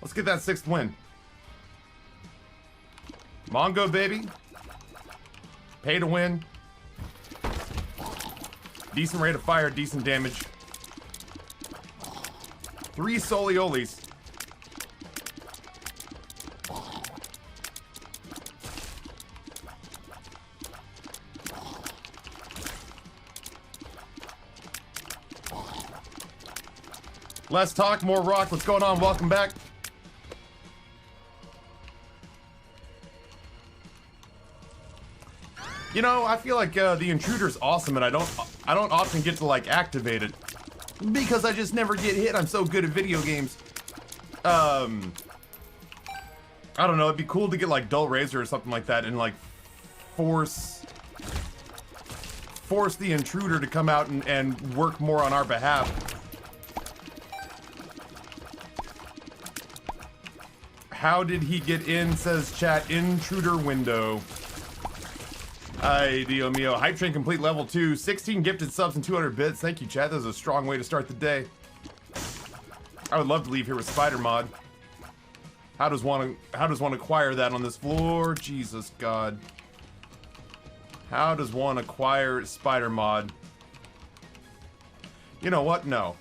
Let's get that 6th win. Mongo, baby. Pay to win. Decent rate of fire, decent damage. 3 Soliolis. Less talk, more rock. What's going on? Welcome back. You know, I feel like the intruder's awesome, and I don't often get to like activate it because I just never get hit. I'm so good at video games. I don't know. It'd be cool to get like Dull Razor or something like that, and like force the intruder to come out and work more on our behalf. How did he get in? Says chat. Intruder window. Ay, Dio mio. Hype Train complete level 2. 16 gifted subs and 200 bits. Thank you, chat. That was a strong way to start the day. I would love to leave here with Spider Mod. How does one acquire that on this floor? Jesus God. How does one acquire Spider Mod? You know what? No.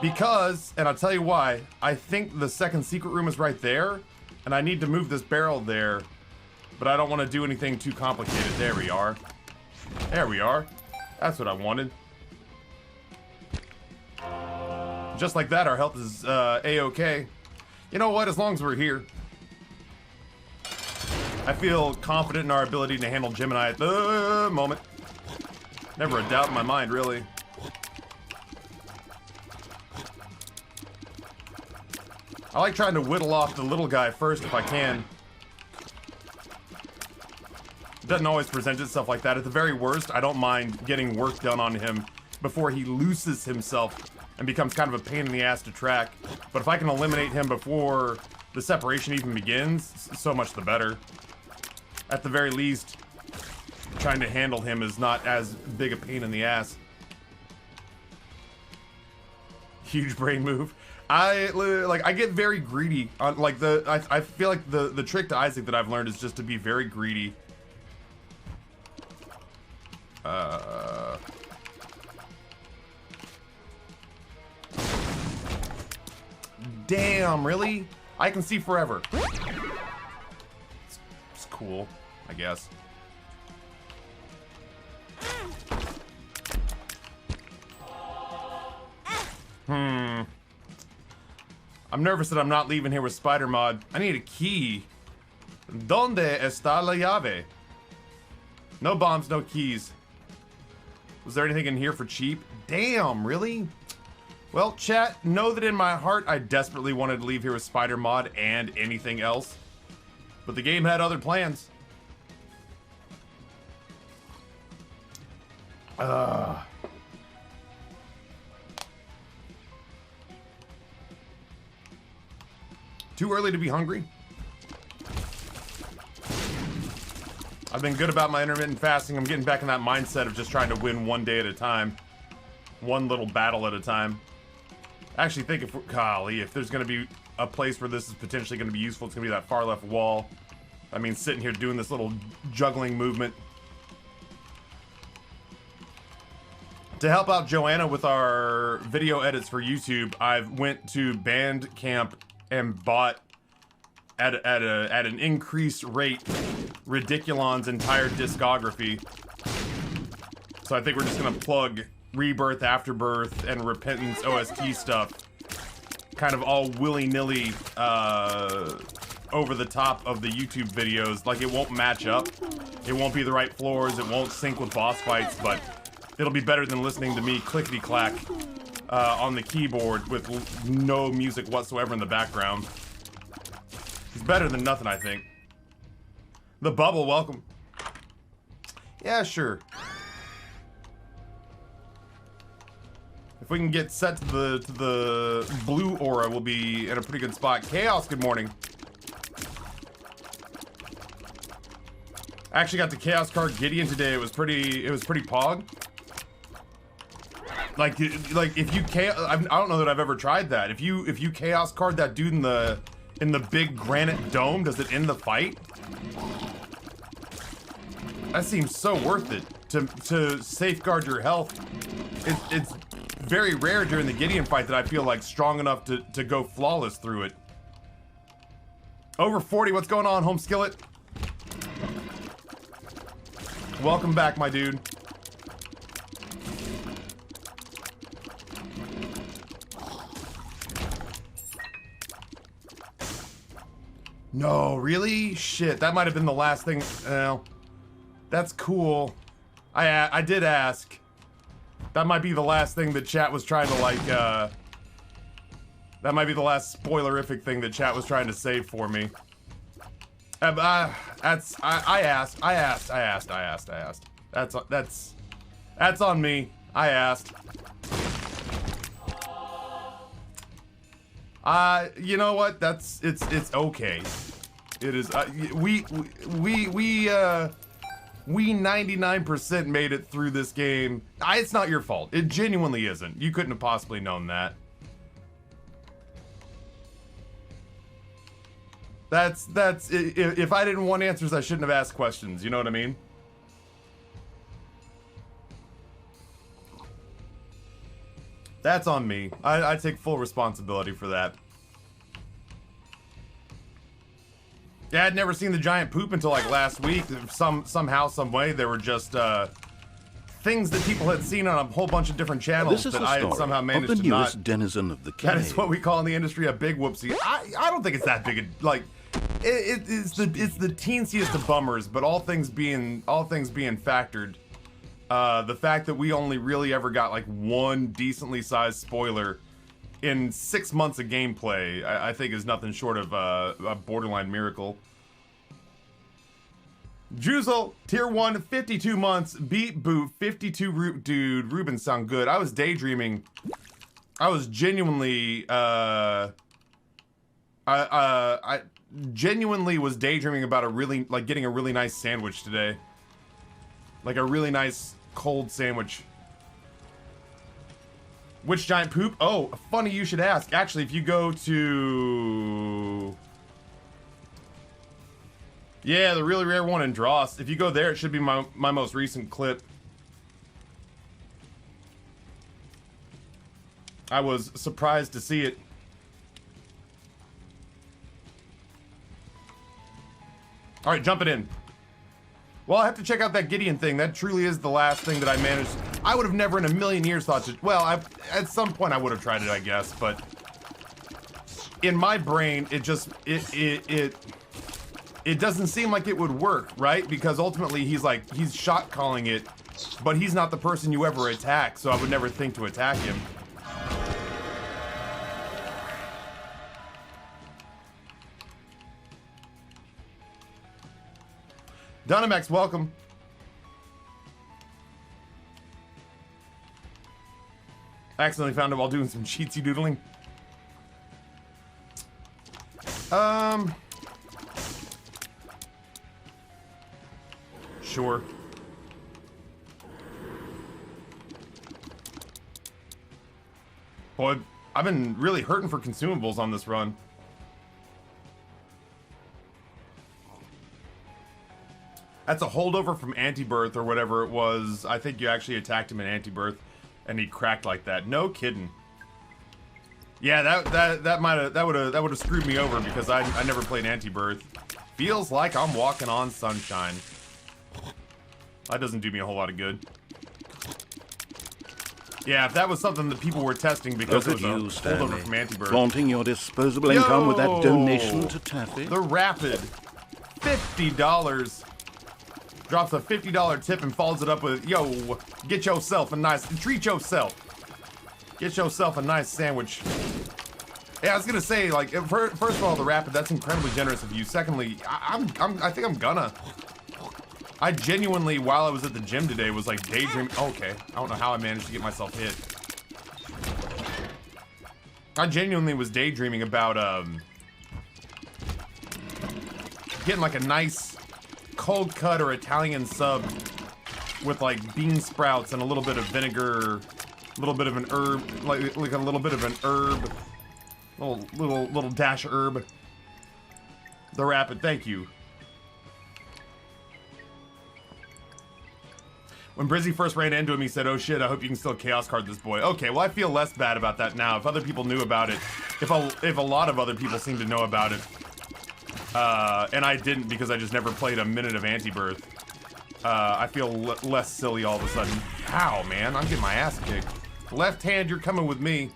Because, and I'll tell you why, I think the second secret room is right there, and I need to move this barrel there, but I don't want to do anything too complicated. There we are. There we are. That's what I wanted. Just like that, our health is A-okay. You know what, as long as we're here. I feel confident in our ability to handle Gemini at the moment. Never a doubt in my mind, really. I like trying to whittle off the little guy first if I can. It doesn't always present itself like that. At the very worst, I don't mind getting work done on him before he looses himself and becomes kind of a pain in the ass to track. But if I can eliminate him before the separation even begins, so much the better. At the very least, trying to handle him is not as big a pain in the ass. Huge brain move. I get very greedy on like I feel like the trick to Isaac that I've learned is just to be very greedy. Damn, really? I can see forever. It's cool, I guess. I'm nervous that I'm not leaving here with Spider Mod. I need a key. ¿Dónde está la llave? No bombs, no keys. Was there anything in here for cheap? Damn, really? Well, chat, know that in my heart I desperately wanted to leave here with Spider Mod and anything else. But the game had other plans. Too early to be hungry? I've been good about my intermittent fasting. I'm getting back in that mindset of just trying to win one day at a time. One little battle at a time. I actually think if there's going to be a place where this is potentially going to be useful, it's going to be that far left wall. I mean, sitting here doing this little juggling movement. To help out Joanna with our video edits for YouTube, I've went to Bandcamp and bought at an increased rate Ridiculon's entire discography. So I think we're just gonna plug Rebirth, Afterbirth, and Repentance OST stuff, kind of all willy-nilly over the top of the YouTube videos. Like, it won't match up, it won't be the right floors, it won't sync with boss fights, but it'll be better than listening to me clickety-clack on the keyboard with no music whatsoever in the background. It's better than nothing, I think. The Bubble, welcome. Yeah, sure. If we can get set to the blue aura, we'll be in a pretty good spot. Chaos, good morning. I actually got the Chaos card Gideon today. It was pretty pog. Like if you I don't know that I've ever tried that. If you chaos card that dude in the big granite dome, does it end the fight? That seems so worth it to safeguard your health. It's very rare during the Gideon fight that I feel like strong enough to go flawless through it. Over 40, what's going on, Home Skillet? Welcome back, my dude. No, really? Shit, that might have been the last thing. Well, that's cool. I did ask. That might be the last thing that chat was trying to like, that might be the last spoilerific thing that chat was trying to save for me. I asked. That's on me. I asked. You know what? It's okay. It is. We 99% made it through this game. It's not your fault. It genuinely isn't. You couldn't have possibly known that. If I didn't want answers, I shouldn't have asked questions. You know what I mean? That's on me. I take full responsibility for that. Yeah, I'd never seen the giant poop until like last week. Somehow, some way, there were just things that people had seen on a whole bunch of different channels that I had somehow managed to not. Denizen of the cave. That is what we call in the industry a big whoopsie. I don't think it's that big a, like. It's the teensiest of bummers, but all things being factored, the fact that we only really ever got like one decently sized spoiler in 6 months of gameplay, I think is nothing short of a borderline miracle. Juzel, tier 1, 52 months, beat boot, 52 root, dude, Ruben sound good. I was daydreaming. I was genuinely, I genuinely was daydreaming about getting a really nice sandwich today. Like a really nice cold sandwich. Which giant poop? Oh, funny you should ask. Actually, if you go to... Yeah, the really rare one in Dross. If you go there, it should be my most recent clip. I was surprised to see it. All right, jump it in. Well, I have to check out that Gideon thing. That truly is the last thing that I managed. I would have never in a million years thought to, well, at some point I would have tried it, I guess, but in my brain, it doesn't seem like it would work, right? Because ultimately he's shot calling it, but he's not the person you ever attack, so I would never think to attack him. Dynamax, welcome. Accidentally found it while doing some cheatsy doodling. Sure. Boy, I've been really hurting for consumables on this run. That's a holdover from Anti-Birth or whatever it was. I think you actually attacked him in Anti-Birth and he cracked like that. No kidding. Yeah, that would have screwed me over because I never played Anti-Birth. Feels like I'm walking on sunshine. That doesn't do me a whole lot of good. Yeah, if that was something that people were testing because it was a holdover from Anti-Birth. Flaunting your disposable income with that donation to Taffy. The Rapid. $50. Drops a $50 tip and follows it up with, yo, get yourself a nice, treat yourself. Get yourself a nice sandwich. Yeah, I was gonna say, like, first of all, the Rapid, that's incredibly generous of you. Secondly, I think I'm gonna. I genuinely, while I was at the gym today, was like daydreaming. Okay, I don't know how I managed to get myself hit. I genuinely was daydreaming about, getting like a nice cold cut or Italian sub with like bean sprouts and a little bit of vinegar, little bit of an herb, like a little bit of an herb, little dash herb. The rapid, thank you. When Brizzy first ran into him, he said, "Oh shit, I hope you can still chaos card this boy." Okay, well I feel less bad about that now. If other people knew about it, if a lot of other people seem to know about it, and I didn't because I just never played a minute of Anti-Birth, I feel less silly all of a sudden. How, man? I'm getting my ass kicked. Left hand, you're coming with me.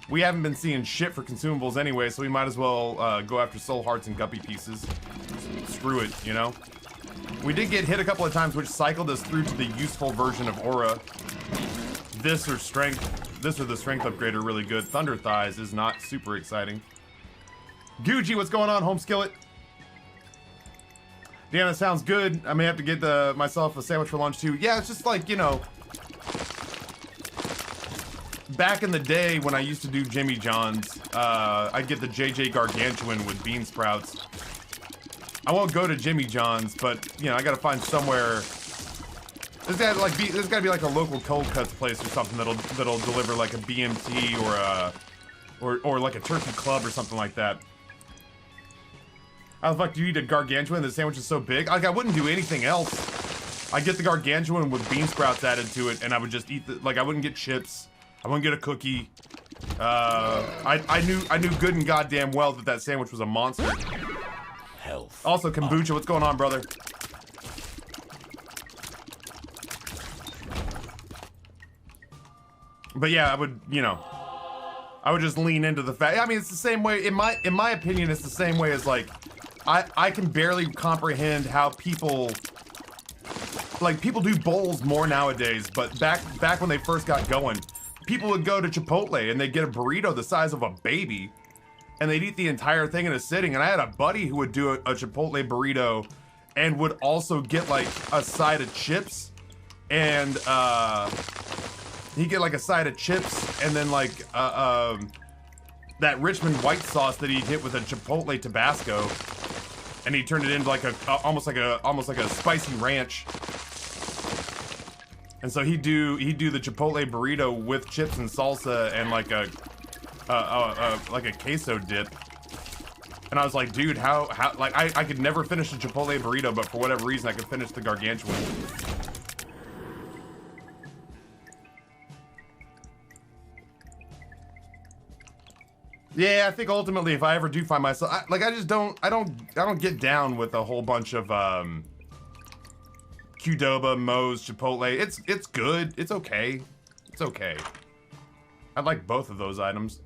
We haven't been seeing shit for consumables anyway, so we might as well go after soul hearts and guppy pieces. Screw it, you know? We did get hit a couple of times, which cycled us through to the useful version of Aura. This or the strength upgrade are really good. Thunder Thighs is not super exciting. Gucci, what's going on, home skillet? Deanna, sounds good. I may have to get myself a sandwich for lunch too. Yeah, it's just like, you know, back in the day when I used to do Jimmy John's, I'd get the JJ Gargantuan with bean sprouts. I won't go to Jimmy John's, but you know I gotta find somewhere. There's gotta be like a local cold cuts place or something that'll deliver like a BMT or like a turkey club or something like that. How the fuck do you eat a Gargantuan? The sandwich is so big. Like I wouldn't do anything else. I get the Gargantuan with bean sprouts added to it, and I would just eat I wouldn't get chips. I wouldn't get a cookie. I knew good and goddamn well that sandwich was a monster. Health. Also, Kombucha, what's going on, brother? But yeah, I would, you know, I would just lean into the fact. I mean, it's the same way. In my opinion, it's the same way as like, I can barely comprehend how people do bowls more nowadays. But back when they first got going, people would go to Chipotle and they'd get a burrito the size of a baby. And they'd eat the entire thing in a sitting. And I had a buddy who would do a Chipotle burrito and would also get like a side of chips. And he'd get like a side of chips and then like that Richmond white sauce that he'd hit with a Chipotle Tabasco. And he turned it into like almost like a spicy ranch. And so he'd do the Chipotle burrito with chips and salsa and like a queso dip. And I was like, dude, how like I could never finish a Chipotle burrito, but for whatever reason I could finish the Gargantuan. Yeah, I think ultimately if I ever do find myself I don't get down with a whole bunch of Qdoba, Moe's, Chipotle. It's good. It's okay. It's okay. I like both of those items.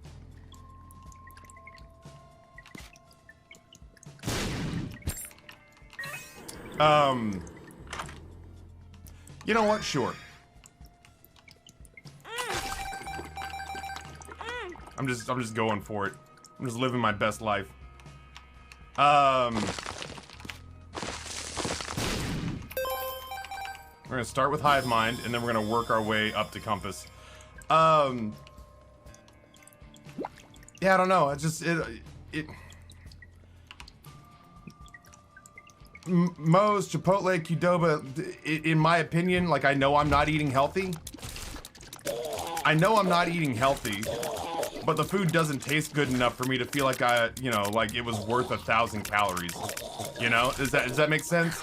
You know what? Sure. I'm just going for it. I'm just living my best life. We're gonna start with Hive Mind, and then we're gonna work our way up to Compass. Yeah, I don't know. Moe's, Chipotle, Qdoba, in my opinion, like I know I'm not eating healthy. But the food doesn't taste good enough for me to feel like like it was worth 1,000 calories. You know, does that make sense?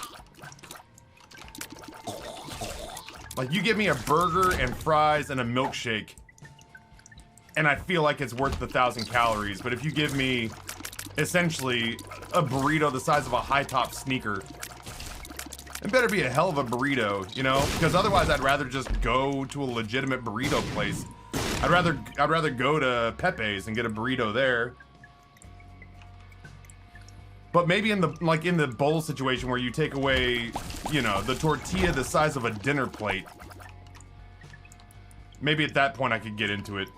Like you give me a burger and fries and a milkshake, and I feel like it's worth 1,000 calories. But if you give me essentially a burrito the size of a high top sneaker, it better be a hell of a burrito, you know? Because otherwise I'd rather just go to a legitimate burrito place. I'd rather go to Pepe's and get a burrito there. But maybe in the bowl situation where you take away, you know, the tortilla the size of a dinner plate. Maybe at that point I could get into it.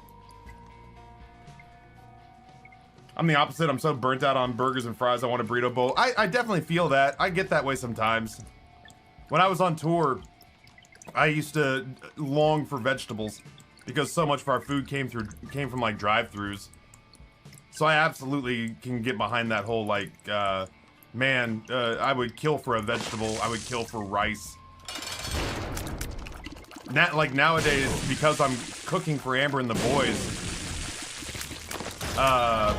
I'm the opposite. I'm so burnt out on burgers and fries, I want a burrito bowl. I definitely feel that. I get that way sometimes. When I was on tour, I used to long for vegetables because so much of our food came from like drive-thrus. So I absolutely can get behind that whole like, man, I would kill for a vegetable. I would kill for rice. like nowadays, because I'm cooking for Amber and the boys, I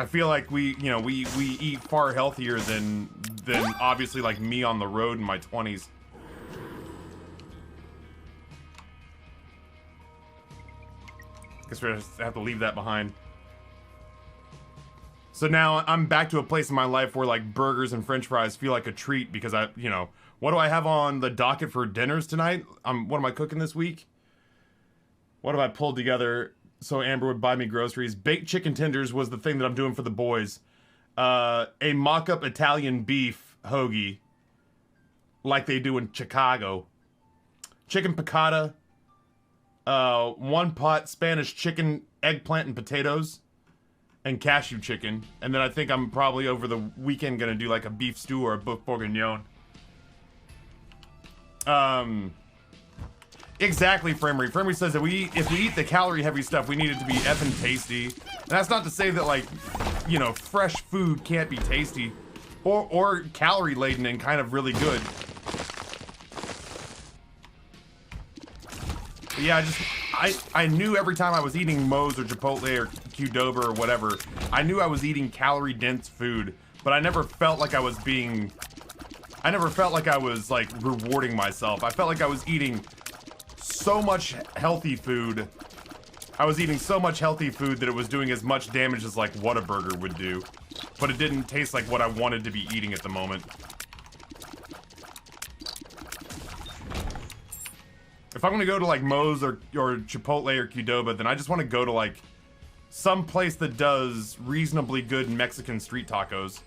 feel like we eat far healthier than obviously like me on the road in my 20s. Guess we're gonna have to leave that behind. So now I'm back to a place in my life where like burgers and french fries feel like a treat because what do I have on the docket for dinners tonight? What am I cooking this week? What have I pulled together so Amber would buy me groceries? Baked chicken tenders was the thing that I'm doing for the boys. A mock-up Italian beef hoagie like they do in Chicago. Chicken piccata. 1 pot Spanish chicken, eggplant, and potatoes. And cashew chicken. And then I think I'm probably over the weekend gonna do like a beef stew or a beef bourguignon. Exactly, Fremery. Fremery says that if we eat the calorie-heavy stuff, we need it to be effing tasty. And that's not to say that, like, fresh food can't be tasty. Or calorie-laden and kind of really good. But yeah, I knew every time I was eating Moe's or Chipotle or Qdoba or whatever, I knew I was eating calorie-dense food, but I never felt like I was like rewarding myself. I felt like I was eating so much healthy food. I was eating so much healthy food that it was doing as much damage as like Whataburger would do, but it didn't taste like what I wanted to be eating at the moment. If I'm gonna go to like Moe's or Chipotle or Qdoba, then I just want to go to like some place that does reasonably good Mexican street tacos.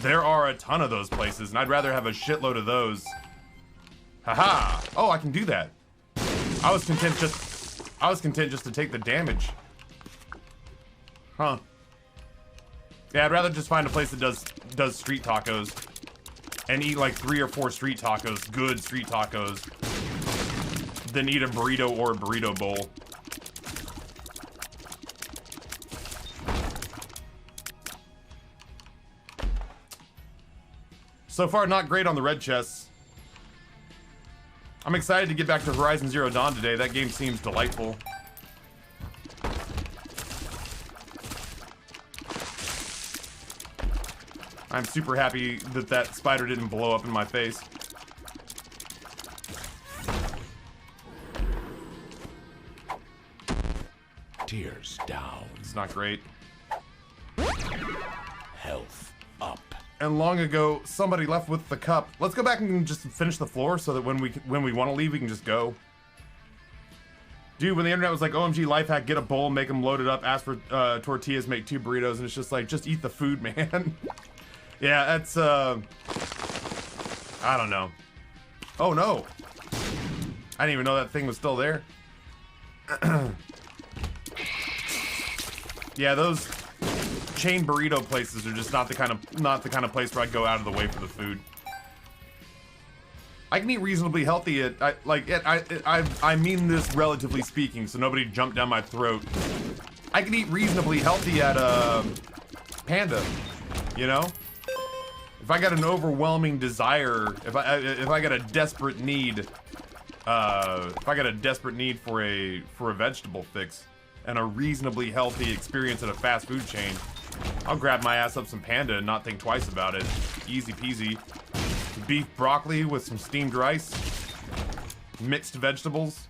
There are a ton of those places, and I'd rather have a shitload of those. Haha! Oh, I can do that. I was content just to take the damage. Huh. Yeah, I'd rather just find a place that does street tacos and eat like 3 or 4 street tacos, good street tacos, than eat a burrito or a burrito bowl. So far, not great on the red chests. I'm excited to get back to Horizon Zero Dawn today. That game seems delightful. I'm super happy that that spider didn't blow up in my face. Tears down. It's not great. Health up. And long ago, somebody left with the cup. Let's go back and just finish the floor so that when we want to leave, we can just go. Dude, when the internet was like, OMG life hack, get a bowl, make them load it up, ask for tortillas, make 2 burritos, and it's just like, just eat the food, man. Yeah, that's, I don't know. Oh, no. I didn't even know that thing was still there. Yeah, those chain burrito places are just not the kind of place where I go out of the way for the food. I can eat reasonably healthy I mean this relatively speaking, so nobody jump down my throat. I can eat reasonably healthy at Panda, you know? If I got an overwhelming desire, if I got a desperate need, for a vegetable fix and a reasonably healthy experience at a fast food chain, I'll grab my ass up some Panda and not think twice about it. Easy peasy. Beef broccoli with some steamed rice, mixed vegetables,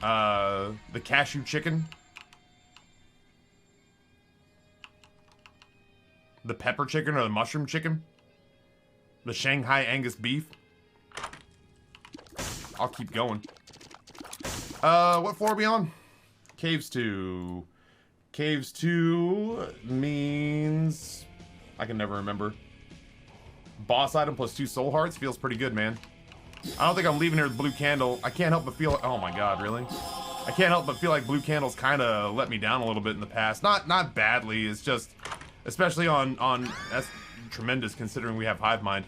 the cashew chicken, the pepper chicken or the mushroom chicken, the Shanghai Angus beef. I'll keep going. What floor are we on? Caves 2. Caves 2 means... I can never remember. Boss item plus 2 soul hearts feels pretty good, man. I don't think I'm leaving here with blue candle. I can't help but feel... Oh my god, really? I can't help but feel like blue candles kind of let me down a little bit in the past. Not badly, it's just... Especially on... That's tremendous considering we have hive mind.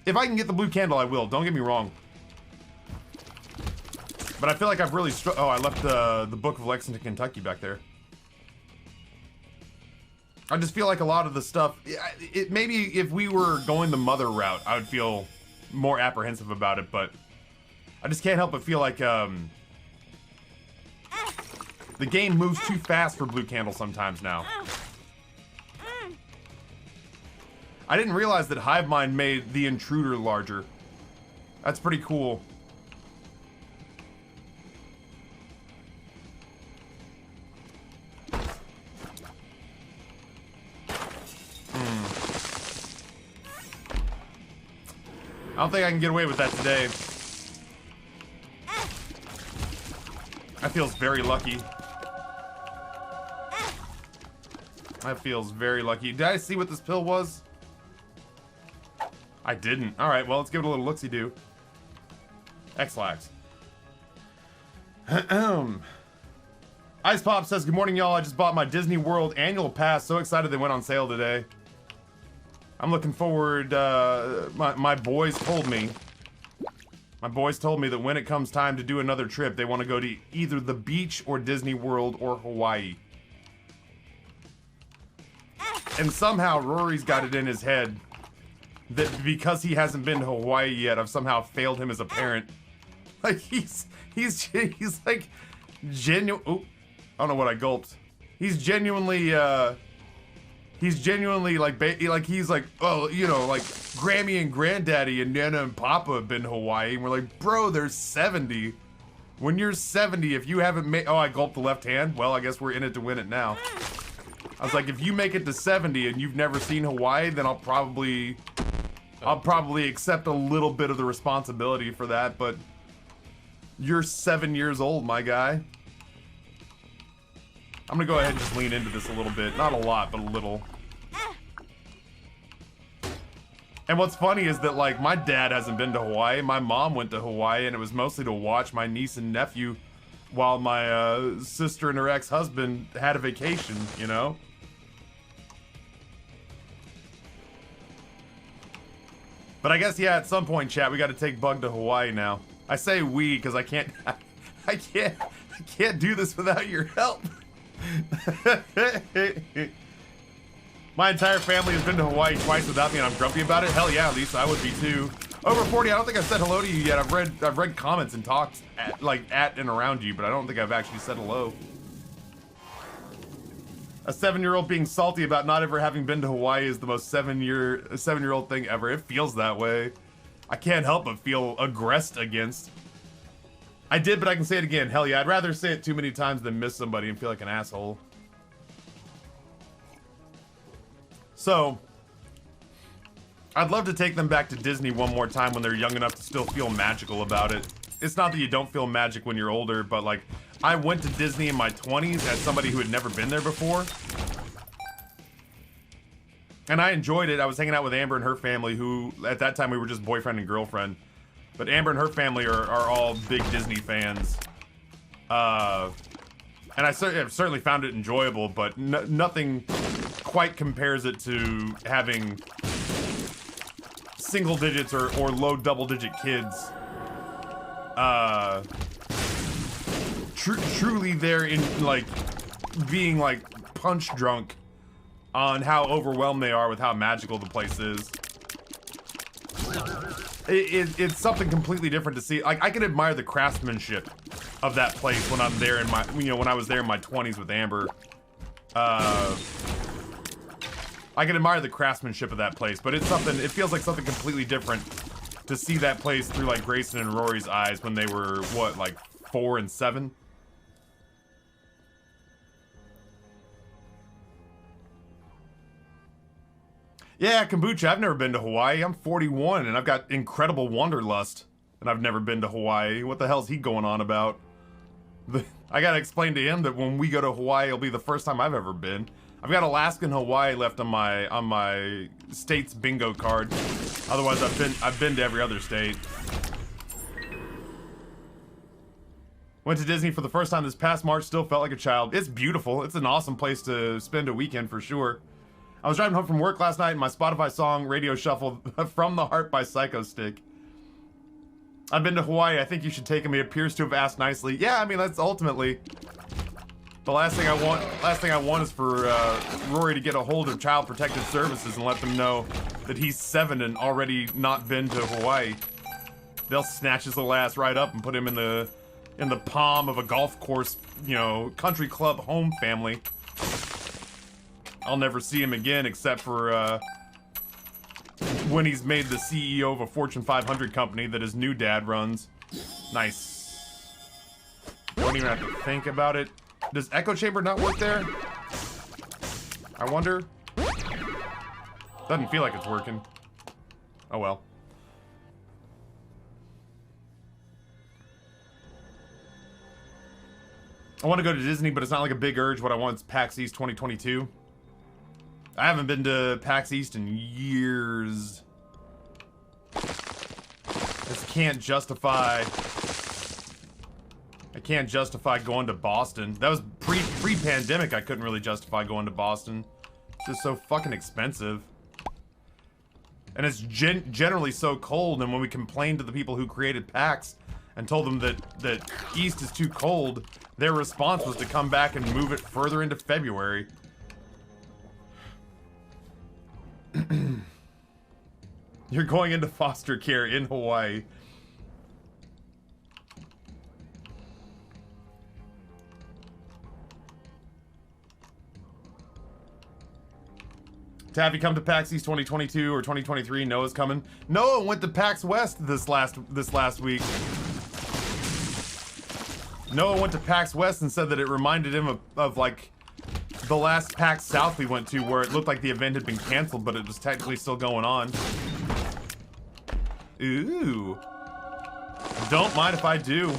If I can get the blue candle, I will. Don't get me wrong. But I feel like I've really Oh, I left the Book of Lexington, Kentucky back there. I just feel like a lot of the stuff, maybe if we were going the mother route, I would feel more apprehensive about it, but I just can't help but feel like the game moves too fast for Blue Candle sometimes now. I didn't realize that Hive Mind made the intruder larger. That's pretty cool. I don't think I can get away with that today. That feels very lucky. That feels very lucky. Did I see what this pill was? I didn't. Alright, well, let's give it a little look-see-do. X-Lax. Ice Pop says, good morning, y'all. I just bought my Disney World annual pass. So excited they went on sale today. I'm looking forward, my boys told me. My boys told me that when it comes time to do another trip, they want to go to either the beach or Disney World or Hawaii. And somehow Rory's got it in his head that because he hasn't been to Hawaii yet, I've somehow failed him as a parent. Like, he's like genuine. Oh, I don't know what I gulped. He's genuinely like, he's like, oh, you know, like Grammy and Granddaddy and Nana and Papa have been to Hawaii. And we're like, bro, they're 70. When you're 70, if you haven't made, oh, I gulped the left hand. Well, I guess we're in it to win it now. I was like, if you make it to 70 and you've never seen Hawaii, then I'll probably accept a little bit of the responsibility for that. But you're 7 years old, my guy. I'm gonna go ahead and just lean into this a little bit. Not a lot, but a little. And what's funny is that, like, my dad hasn't been to Hawaii. My mom went to Hawaii, and it was mostly to watch my niece and nephew while my sister and her ex-husband had a vacation, you know? But I guess, yeah, at some point, chat, we gotta take Bug to Hawaii now. I say we, because I can't do this without your help. My entire family has been to Hawaii twice without me, and I'm grumpy about it. Hell yeah, Lisa, I would be too. Over 40, I don't think I've said hello to you yet. I've read comments and talks at and around you, but I don't think I've actually said hello. A 7-year-old being salty about not ever having been to Hawaii is the most seven-year-old thing ever. It feels that way. I can't help but feel aggressed against. I did, but I can say it again. Hell yeah, I'd rather say it too many times than miss somebody and feel like an asshole. So, I'd love to take them back to Disney one more time when they're young enough to still feel magical about it. It's not that you don't feel magic when you're older, but like, I went to Disney in my 20s as somebody who had never been there before. And I enjoyed it. I was hanging out with Amber and her family, who, at that time, we were just boyfriend and girlfriend. But Amber and her family are all big Disney fans. And I certainly found it enjoyable, but nothing quite compares it to having single digits or low double digit kids. Truly there in, like, being, like, punch drunk on how overwhelmed they are with how magical the place is. It's something completely different to see. Like, I can admire the craftsmanship of that place when I'm there in my, you know, when I was there in my 20s with Amber. I can admire the craftsmanship of that place, but it's something, it feels like something completely different to see that place through, like, Grayson and Rory's eyes when they were, what, like, 4 and 7? Yeah, Kombucha, I've never been to Hawaii. I'm 41, and I've got incredible wanderlust, and I've never been to Hawaii. What the hell's he going on about? I gotta explain to him that when we go to Hawaii, it'll be the first time I've ever been. I've got Alaska and Hawaii left on my state's bingo card. Otherwise, I've been to every other state. Went to Disney for the first time this past March, still felt like a child. It's beautiful. It's an awesome place to spend a weekend for sure. I was driving home from work last night and my Spotify song radio shuffled From the Heart by Psycho Stick. I've been to Hawaii. I think you should take him. He appears to have asked nicely. Yeah, I mean, that's ultimately... The last thing I want is for Rory to get a hold of Child Protective Services and let them know that he's 7 and already not been to Hawaii. They'll snatch his little ass right up and put him in the palm of a golf course, you know, country club home family. I'll never see him again except for when he's made the CEO of a Fortune 500 company that his new dad runs. Nice. Don't even have to think about it. Does Echo Chamber not work there? I wonder. Doesn't feel like it's working. Oh well. I want to go to Disney, but it's not like a big urge. What I want is PAX East 2022. I haven't been to PAX East in years. Just can't justify. I can't justify going to Boston. That was pre-pandemic. I couldn't really justify going to Boston. It's just so fucking expensive. And it's generally so cold. And when we complained to the people who created PAX and told them that East is too cold, their response was to come back and move it further into February. You're going into foster care in Hawaii. To have you come to PAX East 2022 or 2023, Noah's coming. Noah went to PAX West this last week. Noah went to PAX West and said that it reminded him of like the last PAX South we went to, where it looked like the event had been canceled, but it was technically still going on. Ooh. Don't mind if I do.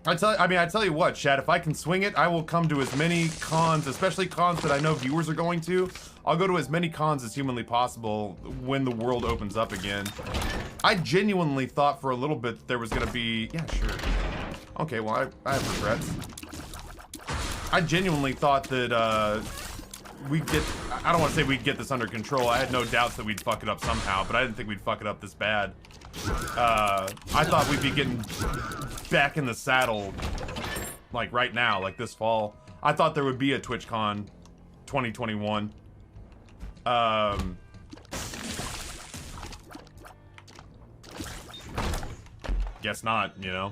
I tell you what, Chad, if I can swing it, I will come to as many cons, especially cons that I know viewers are going to. I'll go to as many cons as humanly possible when the world opens up again. I genuinely thought for a little bit that there was gonna be, yeah, sure. Okay, well, I have regrets. I genuinely thought that, I don't want to say we'd get this under control. I had no doubts that we'd fuck it up somehow, but I didn't think we'd fuck it up this bad. I thought we'd be getting back in the saddle, like right now, like this fall. I thought there would be a TwitchCon 2021. Guess not, you know.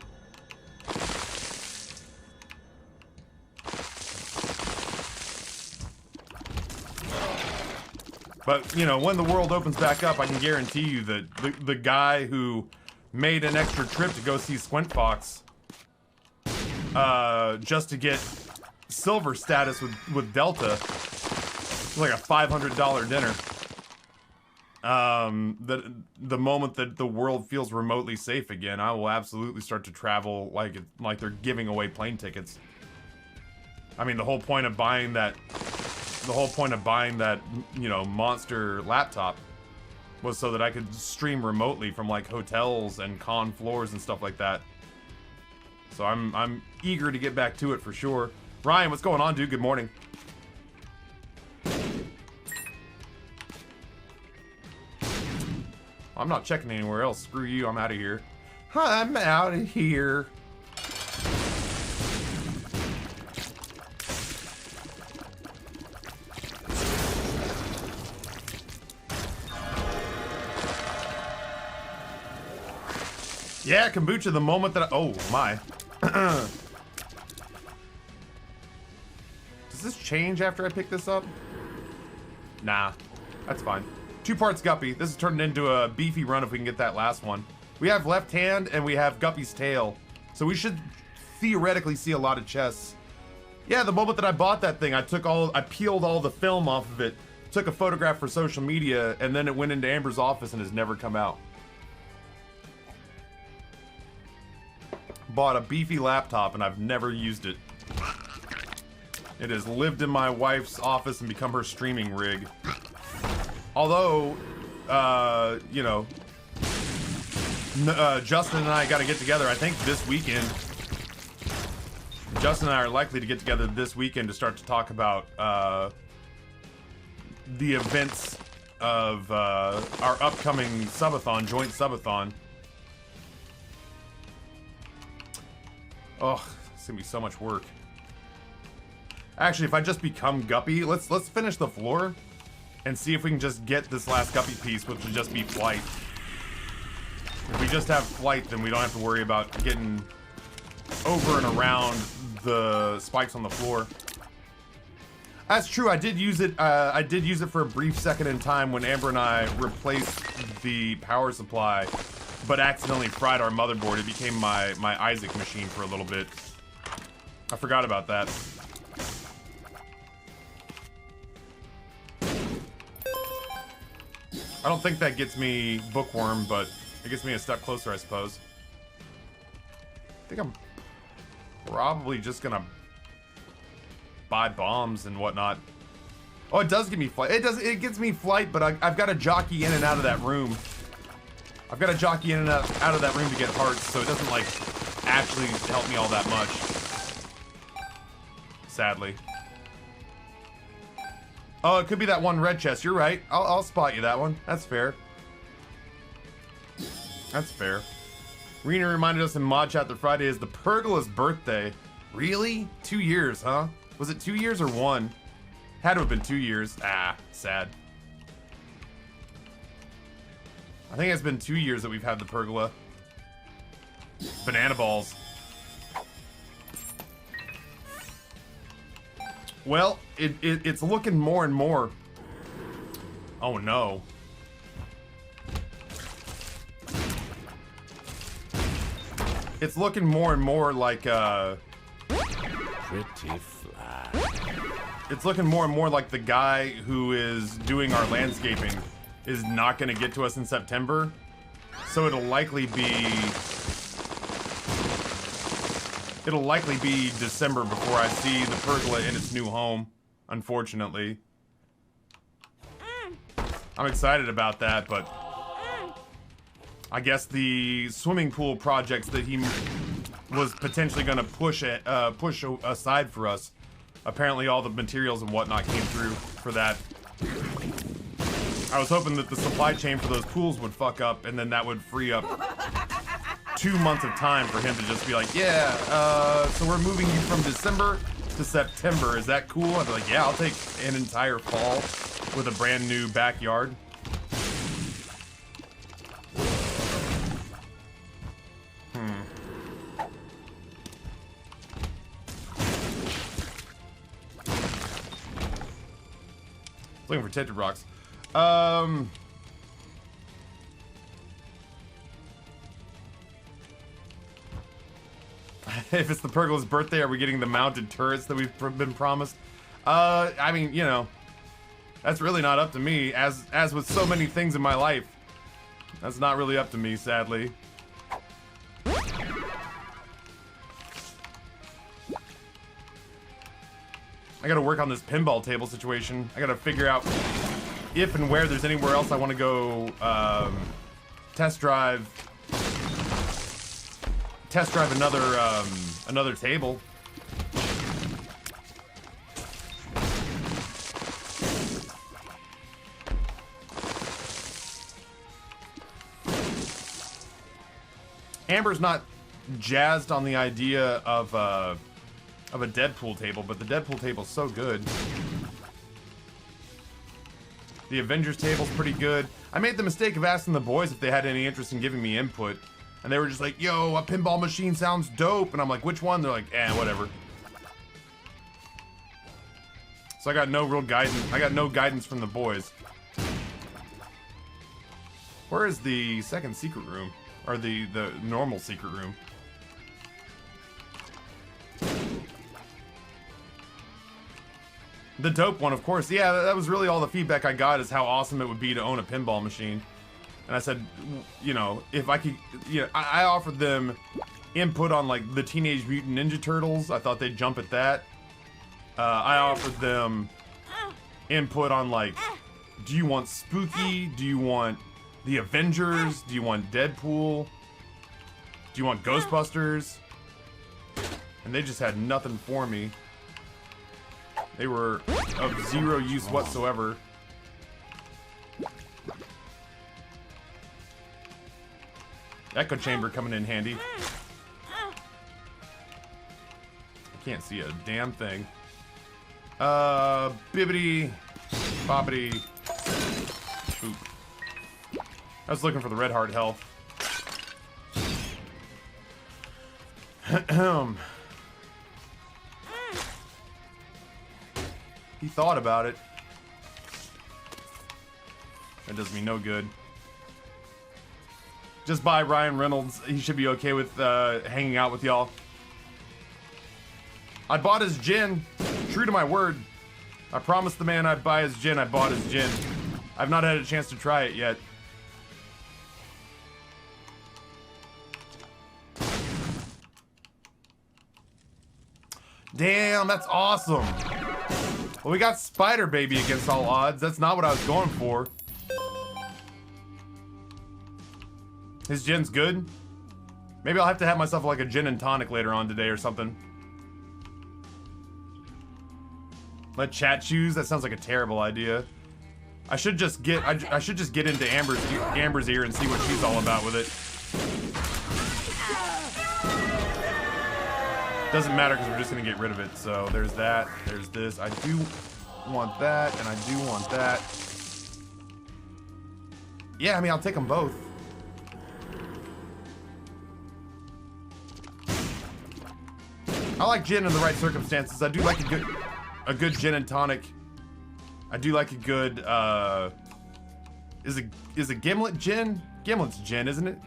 But, you know, when the world opens back up, I can guarantee you that the guy who made an extra trip to go see Squint Fox just to get silver status with Delta, it's like a $500 dinner. The moment that the world feels remotely safe again, I will absolutely start to travel like they're giving away plane tickets. I mean, the whole point of buying that, you know, monster laptop was so that I could stream remotely from like hotels and con floors and stuff like that. So I'm eager to get back to it for sure. Ryan, what's going on, dude? Good morning. I'm not checking anywhere else. Screw you, I'm out of here. I'm out of here. Yeah, kombucha, the moment that I, oh my. Does this change after I pick this up? Nah, that's fine. 2 parts Guppy. This is turning into a beefy run if we can get that last one. We have left hand and we have Guppy's tail. So we should theoretically see a lot of chests. Yeah, the moment that I bought that thing, I peeled all the film off of it, took a photograph for social media, and then it went into Amber's office and has never come out. Bought a beefy laptop and I've never used it. It has lived in my wife's office and become her streaming rig. Although, you know, Justin and I got to get together, I think this weekend. Justin and I are likely to get together this weekend to start to talk about the events of our upcoming subathon, joint subathon. Oh, It's gonna be so much work. Actually, if I just become Guppy, let's finish the floor and see if we can just get this last Guppy piece, which would just be flight. If we just have flight, then we don't have to worry about getting over and around the spikes on the floor. That's true. I did use it. I did use it for a brief second in time when Amber and I replaced the power supply, but accidentally fried our motherboard. It became my Isaac machine for a little bit. I forgot about that. I don't think that gets me bookworm, but it gets me a step closer, I suppose. I think I'm probably just gonna buy bombs and whatnot. Oh, it does give me flight. It gets me flight, but I've got to jockey in and out of that room. I've got to jockey in and out of that room to get hearts, so it doesn't like actually help me all that much. Sadly. Oh, it could be that one red chest. You're right. I'll spot you that one. That's fair. That's fair. Rena reminded us in Mod Chat that Friday is the Pergola's birthday. Really? 2 years, huh? Was it 2 years or 1? Had to have been 2 years. Ah, sad. I think it's been 2 years that we've had the pergola. Banana balls. Well, it's looking more and more. Oh no. It's looking more and more like Pretty flat. it's looking more and more like the guy who is doing our landscaping is not going to get to us in September. So it'll likely be December before I see the pergola in its new home, unfortunately. I'm excited about that, but I guess the swimming pool projects that he was potentially going to push aside for us, apparently all the materials and whatnot came through for that. I was hoping that the supply chain for those pools would fuck up, and then that would free up 2 months of time for him to just be like, yeah, so we're moving you from December to September. Is that cool? I'd be like, yeah, I'll take an entire fall with a brand new backyard. Looking for tinted rocks. If it's the pergola's birthday, are we getting the mounted turrets that we've been promised? I mean, you know, that's really not up to me. As with so many things in my life, that's not really up to me, sadly. I gotta work on this pinball table situation. I gotta figure out if and where there's anywhere else I want to go test drive another table. Amber's not jazzed on the idea of a Deadpool table, but the Deadpool table's so good. The Avengers table's pretty good. I made the mistake of asking the boys if they had any interest in giving me input, and they were just like, yo, a pinball machine sounds dope, and I'm like, which one? They're like, whatever. So I got no real guidance. I got no guidance from the boys. Where is the second secret room? Or the normal secret room? The dope one, of course. Yeah, that was really all the feedback I got, is how awesome it would be to own a pinball machine. And I said, you know, if I could, you know, I offered them input on like the Teenage Mutant Ninja Turtles. I thought they'd jump at that. I offered them input on like, do you want Spooky? Do you want the Avengers? Do you want Deadpool? Do you want Ghostbusters? And they just had nothing for me. They were of zero use whatsoever. Echo chamber coming in handy. Can't see a damn thing. Bibbity, bobbity. Oop. I was looking for the red heart health. He thought about it. That does me no good. Just buy Ryan Reynolds. He should be okay with hanging out with y'all. I bought his gin. True to my word. I promised the man I'd buy his gin. I bought his gin. I've not had a chance to try it yet. Damn, that's awesome. Well, we got Spider Baby against all odds. That's not what I was going for. His gin's good. Maybe I'll have to have myself like a gin and tonic later on today or something. Let chat choose? That sounds like a terrible idea. I should just get into Amber's ear and see what she's all about with it. Doesn't matter because we're just gonna get rid of it. So there's that. There's this. I do want that, and I do want that. Yeah, I mean I'll take them both. I like gin in the right circumstances. I do like a good gin and tonic. I do like a good is a Gimlet gin? Gimlet's gin, isn't it?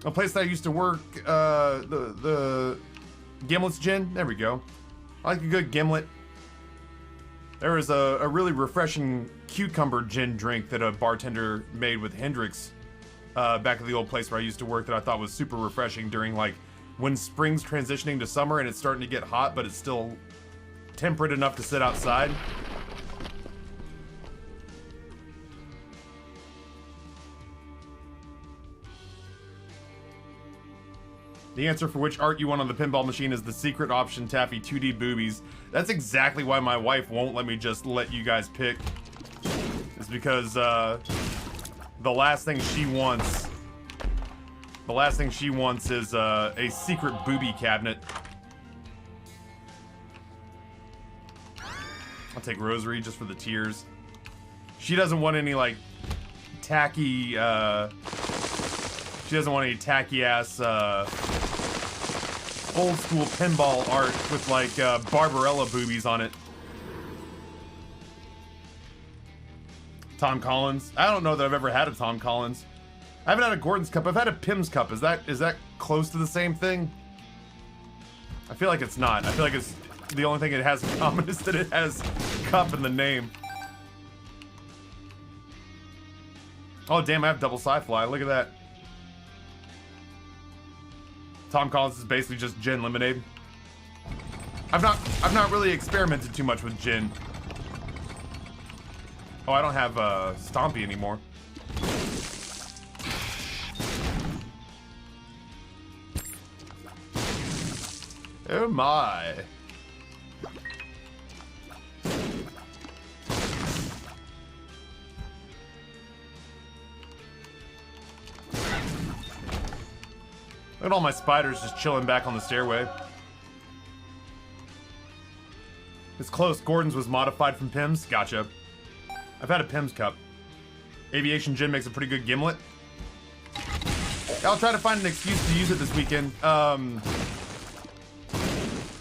A place that I used to work, the Gimlet's gin. There we go. I like a good Gimlet. There was a really refreshing cucumber gin drink that a bartender made with Hendrix back at the old place where I used to work that I thought was super refreshing during like when spring's transitioning to summer and it's starting to get hot, but it's still temperate enough to sit outside. The answer for which art you want on the pinball machine is the secret option, Taffy 2D boobies. That's exactly why my wife won't let me just let you guys pick. It's because the last thing she wants is a secret booby cabinet. I'll take Rosary just for the tears. She doesn't want any like tacky she doesn't want any tacky ass old school pinball art with like Barbarella boobies on it. Tom Collins. I don't know that I've ever had a Tom Collins. I haven't had a Gordon's Cup. I've had a Pim's Cup. Is that close to the same thing? I feel like it's not. I feel like it's the only thing it has in common is that it has cup in the name. Oh damn, I have double sci-fly. Look at that. Tom Collins is basically just gin lemonade. I've not really experimented too much with gin. Oh, I don't have Stompy anymore. Oh my. Look at all my spiders just chilling back on the stairway. It's close. Gordon's was modified from Pim's. Gotcha. I've had a Pim's Cup. Aviation Gin makes a pretty good gimlet. I'll try to find an excuse to use it this weekend.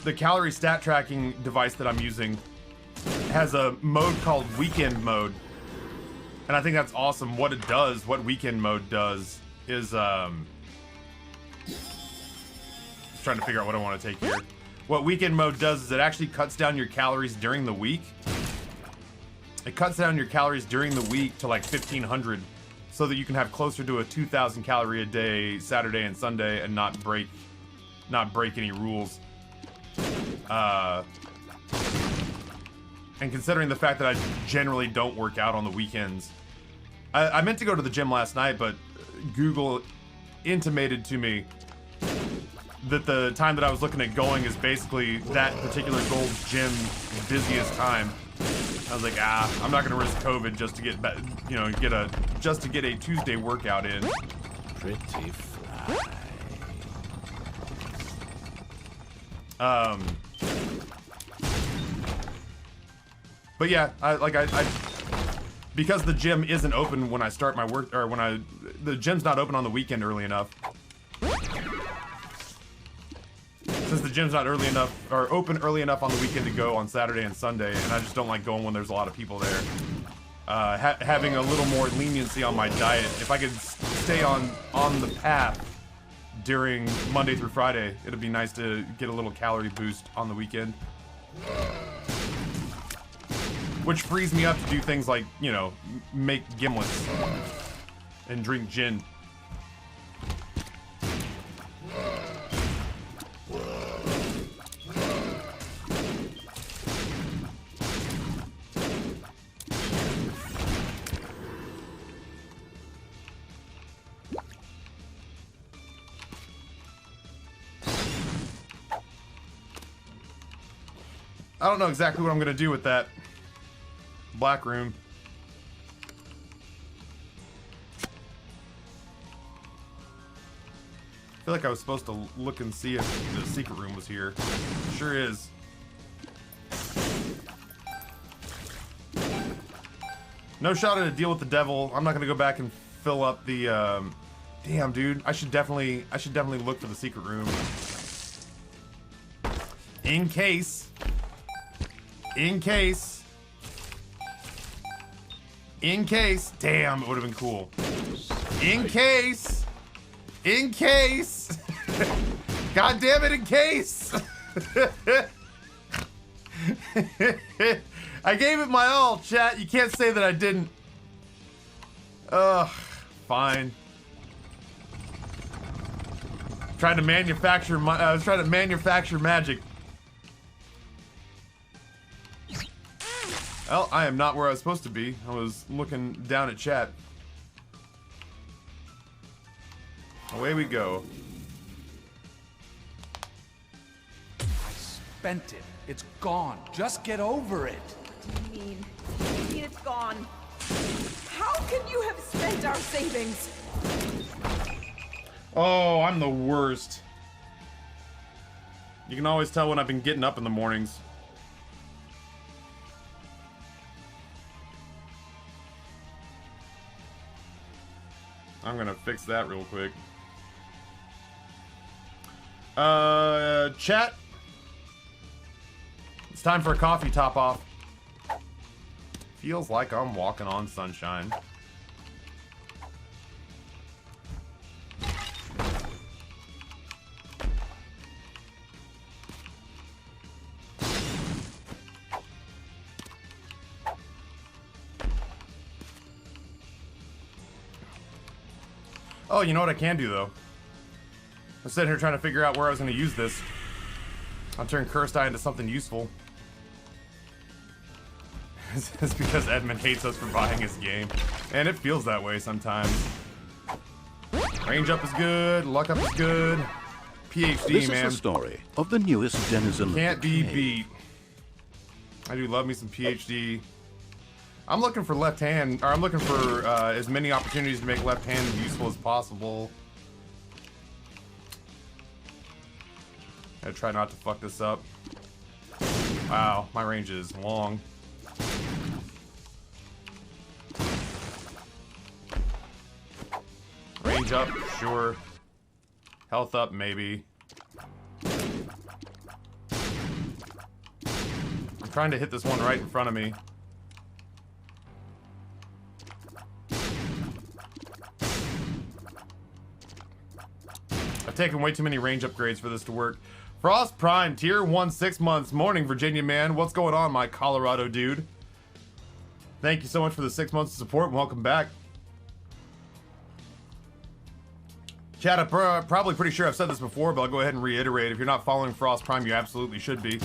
The calorie stat tracking device that I'm using has a mode called weekend mode. And I think that's awesome. What it does, what weekend mode does is, just trying to figure out what I want to take here. What weekend mode does is it actually cuts down your calories during the week. It cuts down your calories during the week to like 1,500 so that you can have closer to a 2,000 calorie a day Saturday and Sunday and not break any rules. And considering the fact that I generally don't work out on the weekends, I meant to go to the gym last night, but Google intimated to me that the time that I was looking at going is basically that particular Gold's Gym's busiest time. I was like, I'm not gonna risk COVID just to get a Tuesday workout in. Pretty fly. But yeah, I because the gym isn't open when I start my work, or the gym's not open on the weekend early enough. Since the gym's not early enough, or open early enough on the weekend to go on Saturday and Sunday, and I just don't like going when there's a lot of people there. Having a little more leniency on my diet, if I could stay on the path during Monday through Friday, it'd be nice to get a little calorie boost on the weekend. Which frees me up to do things like, you know, make gimlets and drink gin. I don't know exactly what I'm gonna do with that black room. I feel like I was supposed to look and see if the secret room was here. Sure is. No shot at a deal with the devil. I'm not gonna go back and fill up the damn dude. I should definitely look for the secret room. In case. Damn, it would have been cool. In case. God damn it, in case. I gave it my all, chat. You can't say that I didn't. Ugh, fine. I was trying to manufacture magic. Well, I am not where I was supposed to be. I was looking down at chat. Away we go. I spent it. It's gone. Just get over it. What do you mean? You mean it's gone? How can you have spent our savings? Oh, I'm the worst. You can always tell when I've been getting up in the mornings. I'm gonna fix that real quick. Chat. It's time for a coffee top off. Feels like I'm walking on sunshine. Oh, you know what I can do, though? I'm sitting here trying to figure out where I was going to use this. I'll turn Cursed Eye into something useful. It's because Edmund hates us for buying his game. And it feels that way sometimes. Range up is good, luck up is good. PhD, this man. This is the story of the newest denizen. Can't be beat. I do love me some PhD. I'm looking for left hand, or I'm looking for as many opportunities to make left hand useful as possible. I try not to fuck this up. Wow, my range is long. Range up, sure. Health up, maybe. I'm trying to hit this one right in front of me. I've taken way too many range upgrades for this to work. Frost Prime, tier 1, 6 months. Morning, Virginia man. What's going on, my Colorado dude? Thank you so much for the 6 months of support and welcome back. Chat, I'm probably pretty sure I've said this before, but I'll go ahead and reiterate. If you're not following Frost Prime, you absolutely should be.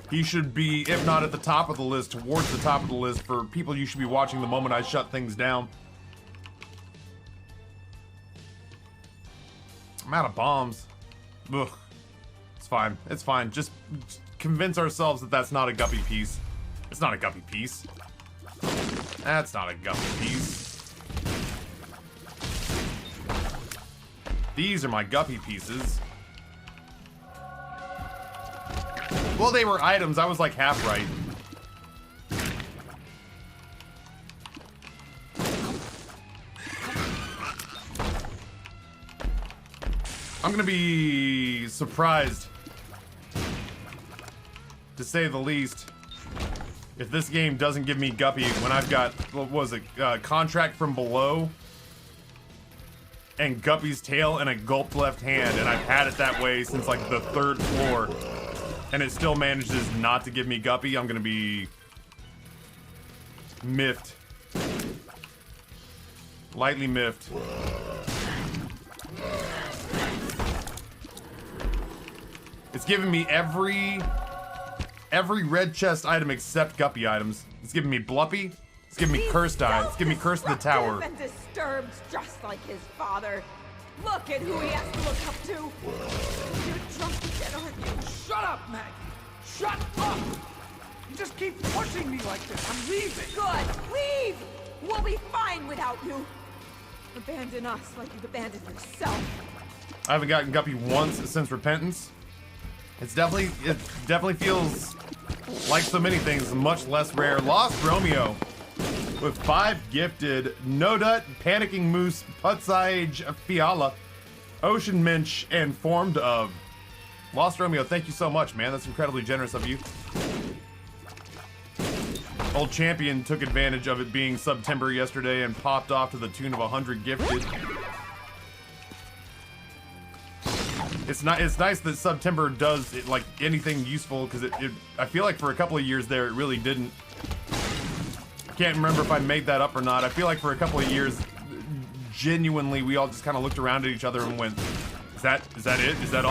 He should be, if not at the top of the list, towards the top of the list for people you should be watching the moment I shut things down. I'm out of bombs. Ugh. It's fine. It's fine. Just convince ourselves that that's not a guppy piece. It's not a guppy piece. That's not a guppy piece. These are my guppy pieces. Well, they were items. I was like half right. I'm gonna be surprised, to say the least, if this game doesn't give me Guppy when I've got, what was it, Contract from Below, and Guppy's tail and a gulped left hand, and I've had it that way since like the 3rd floor, and it still manages not to give me Guppy. I'm gonna be miffed. Lightly miffed. It's giving me every red chest item except Guppy items. It's giving me Bluppy. It's giving me Cursed Eye. It's giving me Curse of the Tower. And disturbed, just like his father. Look at who he has to look up to. You're drunk again, aren't you? Shut up, Maggie! Shut up! You just keep pushing me like this. I'm leaving. Good. Leave. We'll be fine without you. Abandon us like you've abandoned yourself. I haven't gotten Guppy once since Repentance. It definitely feels like so many things, much less rare. Lost Romeo with 5 gifted. Nodut, Panicking Moose, Putzage, Fiala, Ocean Minch, and Formed of. Lost Romeo, thank you so much, man. That's incredibly generous of you. Old Champion took advantage of it being September yesterday and popped off to the tune of 100 gifted. It's nice that September does it, like anything useful, because I feel like for a couple of years there it really didn't. I can't remember if I made that up or not. I feel like for a couple of years, genuinely, we all just kind of looked around at each other and went, is that it? Is that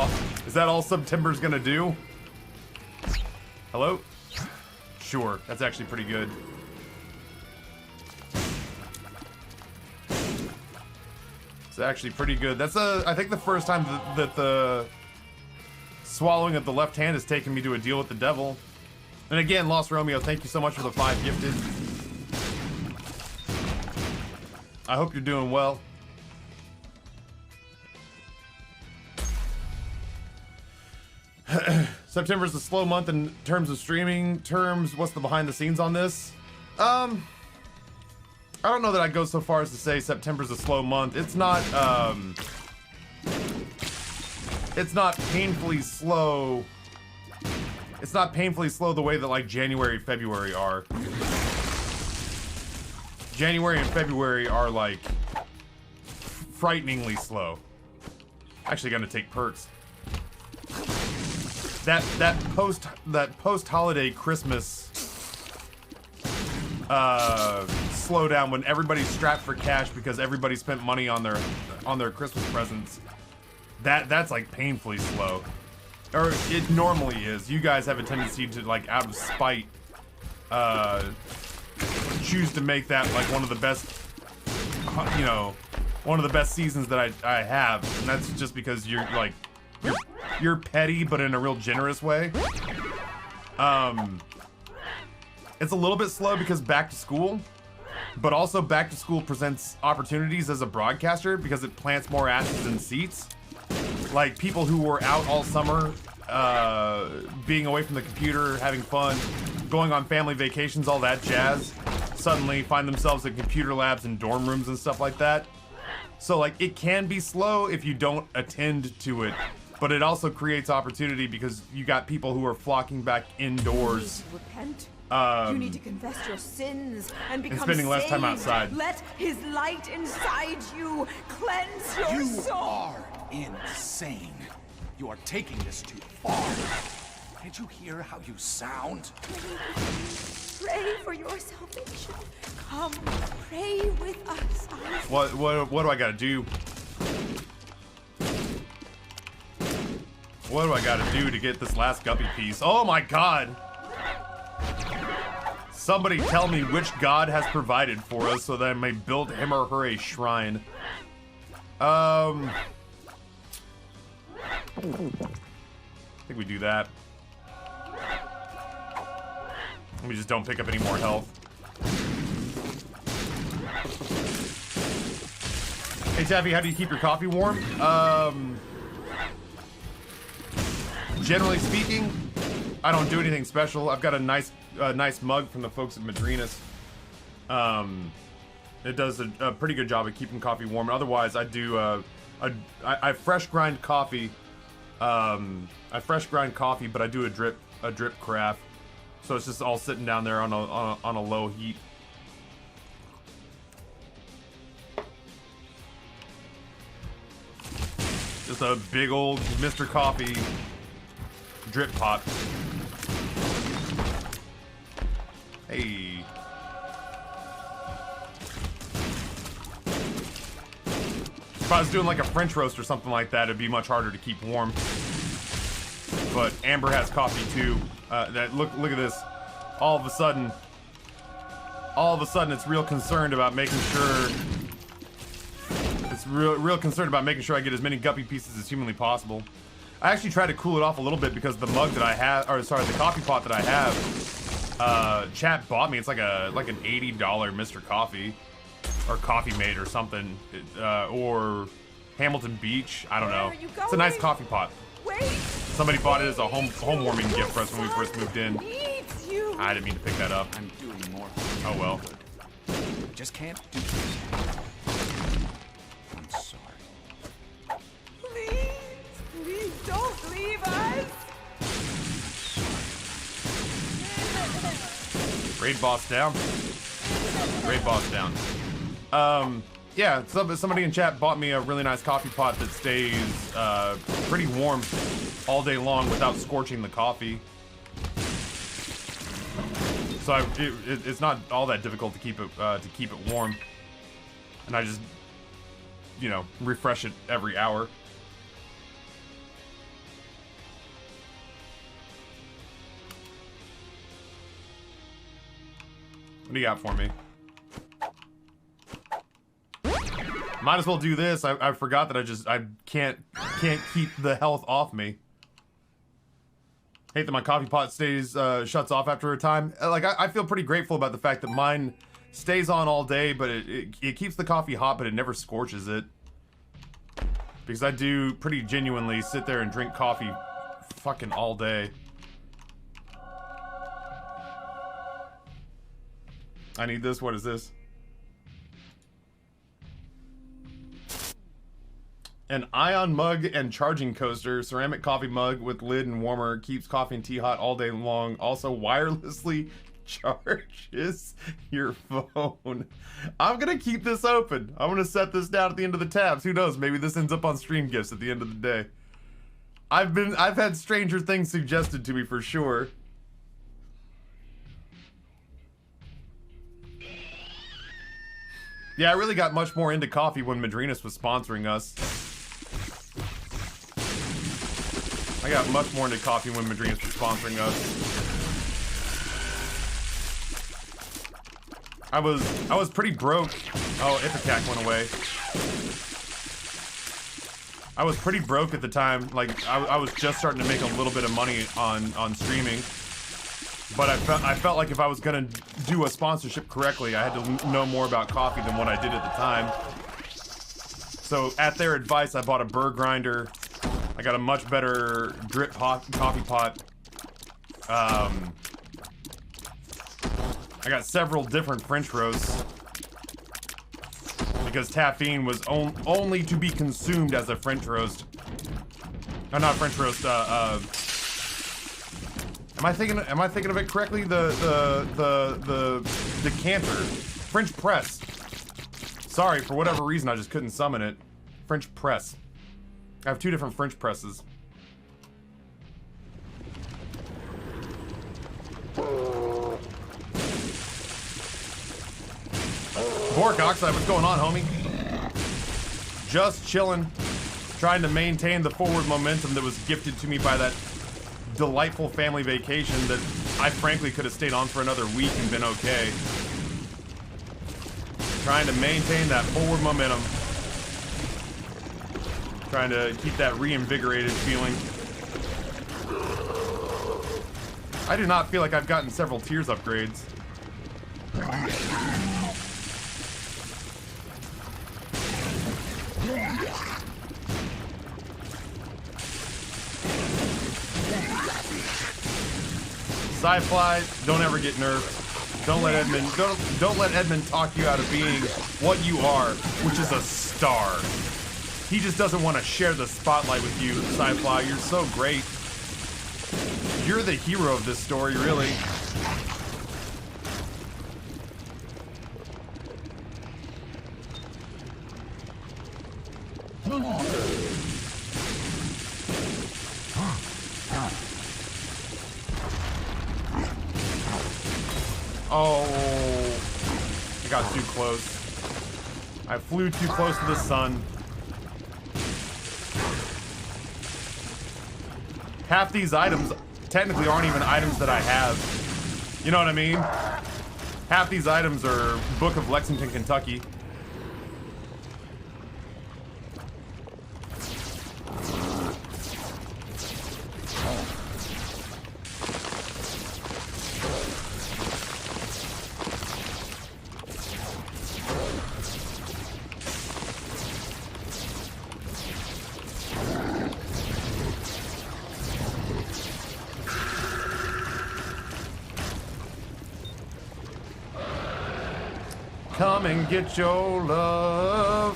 all September's gonna do? Hello? Sure, that's actually pretty good. It's actually pretty good. That's I think the first time that the swallowing of the left hand has taken me to a deal with the devil. And again, Lost Romeo, thank you so much for the 5 gifted. I hope you're doing well. September's a slow month in terms of streaming terms. What's the behind the scenes on this? I don't know that I'd go so far as to say September's a slow month. It's not painfully slow. It's not painfully slow the way that like January, February are. January and February are like frighteningly slow. Actually gonna take perks. That post-holiday Christmas slowdown when everybody's strapped for cash because everybody spent money on their Christmas presents. That's like painfully slow. Or it normally is. You guys have a tendency to, like, out of spite, choose to make that like one of the best, you know, one of the best seasons that I have, and that's just because you're like you're petty but in a real generous way. It's a little bit slow because back to school, but also back to school presents opportunities as a broadcaster because it plants more asses in seats. Like people who were out all summer, being away from the computer, having fun, going on family vacations, all that jazz, suddenly find themselves in computer labs and dorm rooms and stuff like that. So like it can be slow if you don't attend to it, but it also creates opportunity because you got people who are flocking back indoors. You need to repent. You need to confess your sins and become spending less time saved. outside. Let his light inside you cleanse your You soul. are insane. You are taking this too far. Can't you hear how you sound? Pray for your salvation. Come, pray with us. What do I gotta do? What do I gotta do to get this last guppy piece? Oh my god! Somebody tell me which god has provided for us so that I may build him or her a shrine. I think we do that. We just don't pick up any more health. Hey Taffy, how do you keep your coffee warm? Generally speaking, I don't do anything special. I've got a nice mug from the folks at Madrinas. It does a pretty good job of keeping coffee warm. Otherwise, I do I fresh grind coffee. I fresh grind coffee, but I do a drip craft. So it's just all sitting down there on a low heat. Just a big old Mr. Coffee drip pot. Hey. If I was doing like a French roast or something like that, it'd be much harder to keep warm. But Amber has coffee too. Look at this. All of a sudden, it's real concerned about making sure. It's real concerned about making sure I get as many guppy pieces as humanly possible. I actually tried to cool it off a little bit because the mug that I have, or sorry, the coffee pot that I have, chat bought me. It's like an $80 Mr. Coffee, or Coffee Mate or something, or Hamilton Beach. I don't know. It's a nice coffee pot. Wait. Somebody bought it as a home warming gift for us when we first moved in. I didn't mean to pick that up. I'm doing more. Oh well. Just can't do this. I'm sorry. Please don't leave us. Raid boss down. Raid boss down. Yeah, somebody in chat bought me a really nice coffee pot that stays pretty warm all day long without scorching the coffee. So it's not all that difficult to keep it warm, and I just, you know, refresh it every hour. What do you got for me? Might as well do this. I forgot that I can't keep the health off me. Hate that my coffee pot shuts off after a time. Like I feel pretty grateful about the fact that mine stays on all day, but it keeps the coffee hot, but it never scorches it. Because I do pretty genuinely sit there and drink coffee fucking all day. I need this. What is this? An ion mug and charging coaster, ceramic coffee mug with lid and warmer, keeps coffee and tea hot all day long. Also wirelessly charges your phone. I'm gonna keep this open. I'm gonna set this down at the end of the tabs. Who knows? Maybe this ends up on stream gifts at the end of the day. I've had stranger things suggested to me for sure. Yeah, I really got much more into coffee when Madrinas was sponsoring us. I got much more into coffee when Madrinas was sponsoring us. I was pretty broke. Oh, Ipecac went away. I was pretty broke at the time. Like I was just starting to make a little bit of money on streaming. But I felt like if I was gonna do a sponsorship correctly, I had to know more about coffee than what I did at the time. So at their advice, I bought a burr grinder. I got a much better drip coffee pot. I got several different French roasts because caffeine was only to be consumed as a French roast. Not French roast. Am I thinking of it correctly? The decanter, French press. Sorry, for whatever reason, I just couldn't summon it. French press. I have two different French presses. Bork Oxide, what's going on, homie? Just chilling, trying to maintain the forward momentum that was gifted to me by that delightful family vacation that I frankly could have stayed on for another week and been okay. Trying to maintain that forward momentum. Trying to keep that reinvigorated feeling. I do not feel like I've gotten several tiers upgrades. Sci-Fly, don't ever get nerfed. Don't let Edmund talk you out of being what you are, which is a star. He just doesn't want to share the spotlight with you, Sci-Fly. You're so great. You're the hero of this story, really. Oh, I got too close. I flew too close to the sun. Half these items technically aren't even items that I have. You know what I mean? Half these items are Book of Lexington, Kentucky. Come and get your love.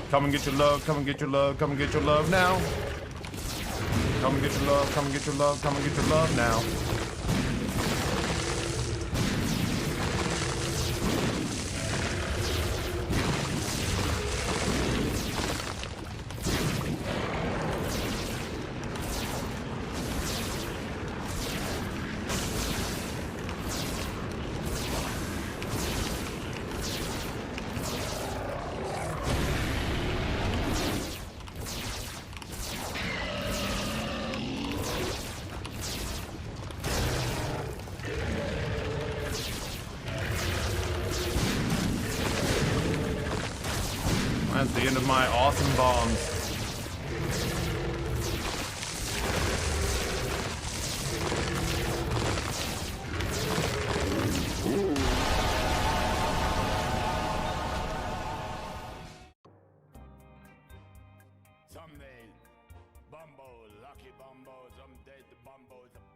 Come and get your love, come and get your love, come and get your love now. Come and get your love, come and get your love, come and get your love now. That's the end of my awesome bombs. Someday, Bumbo, lucky Bumbo, someday the Bumbo's a